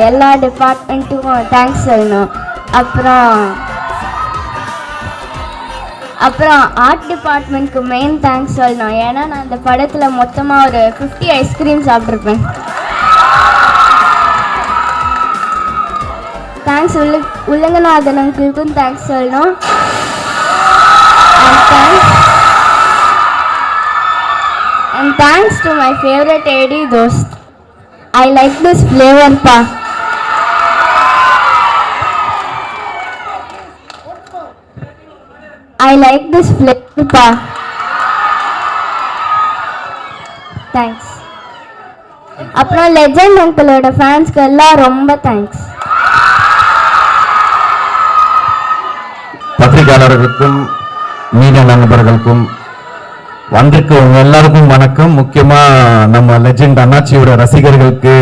எல்லா டிபார்ட்மெண்ட்டுக்கும் தேங்க்ஸ் சொல்லணும். அப்புறம் ஆர்ட் டிபார்ட்மெண்ட்க்கு மெயின் தேங்க்ஸ் சொல்லணும். ஏன்னா நான் அந்த படத்தில் மொத்தமாக ஒரு 50 ஐஸ்கிரீம் சாப்பிட்ருப்பேன். தேங்க்ஸ் உலகநாதன் அங்கிளுக்கும் தேங்க்ஸ் சொல்லணும். And thanks to my favorite AD Dost. I like this flavor pa. I like this flavor pa. Thanks. அப்புறம் லெஜெண்ட் அங்கிளோட ஃபேன்ஸ்க்கு எல்லாம் ரொம்ப தேங்க்ஸ். பத்திரிகையாளர்களுக்கும் மீடியா நண்பர்களுக்கும் வந்திருக்கு உங்க எல்லாருக்கும் வணக்கம். முக்கியமா நம்ம லெஜெண்ட் அண்ணாச்சியோட ரசிகர்களுக்கு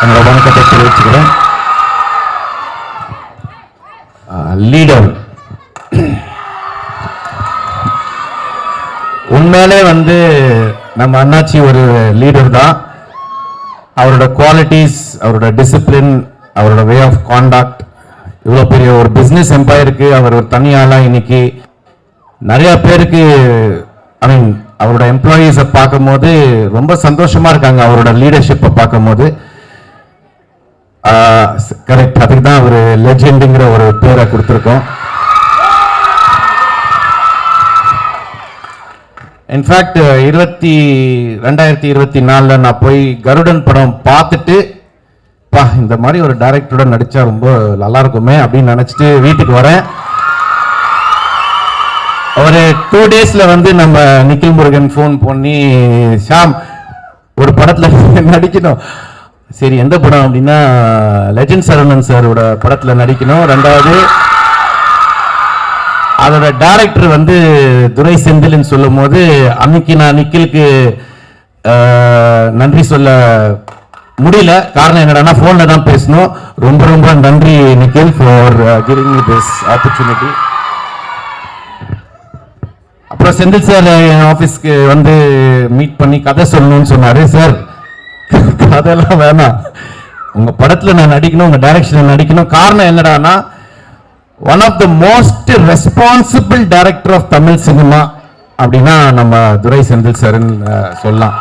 என்னோட வணக்கத்தை தெரிவிச்சுக்கிறேன். லீடர் உண்மையிலே நம்ம அண்ணாச்சி ஒரு லீடர் தான். அவரோட குவாலிட்டிஸ், அவரோட டிசிப்ளின், அவரோட வே ஆஃப் கான்டாக்ட், இவ்வளோ பெரிய ஒரு பிஸ்னஸ் எம்பையருக்கு அவர் ஒரு தனியாளா இன்னைக்கு நிறைய பேருக்கு அவரோட எம்ப்ளாயீஸை பார்க்கும்போது ரொம்ப சந்தோஷமா இருக்காங்க. அவரோட லீடர்ஷிப்பை பார்க்கும்போது கரெக்ட், அதுக்கு தான் அவர் லெஜெண்டுங்கிற ஒரு பேரை கொடுத்துருக்கோம். இன்ஃபேக்ட் 2024 நான் போய் கருடன் படம் பார்த்துட்டு இந்த மாதிரி ஒரு டைரக்டரோட நடிச்சா ரொம்ப நல்லா இருக்குமே அப்படின்னு நினைச்சிட்டு வீட்டுக்கு வரேன். ஒரு 2 daysல நம்ம நிக்கில் முருகன் ஃபோன் பண்ணி, ஷாம் ஒரு படத்துல நடிக்கணும். சரி எந்த படம் அப்படின்னா லெஜெண்ட் சரவணன் சாரோட படத்துல நடிக்கணும். 2வது அதோட டைரக்டர் துரை செந்தில்னு சொல்லும் போது அன்னைக்கு நான் நிக்கிலுக்கு நன்றி சொல்ல முடியல. காரணம் என்னடா போன்ல தான் பேசணும். ரொம்ப ரொம்ப நன்றி Nikhil for giving me this opportunity. அப்புறம் செந்தில் சார் என் ஆஃபீஸ்க்கு மீட் பண்ணி கதை சொல்லணும்னு சொன்னாரு. சார் கதையெல்லாம் வேணாம், உங்க படத்துல நான் நடிக்கணும், உங்க டைரக்ஷன்ல நடிக்கணும். காரணம் என்னடானா one of the most responsible director of Tamil cinema அப்படின்னா நம்ம துரை செந்தில் சார்ன்னு சொல்லலாம்.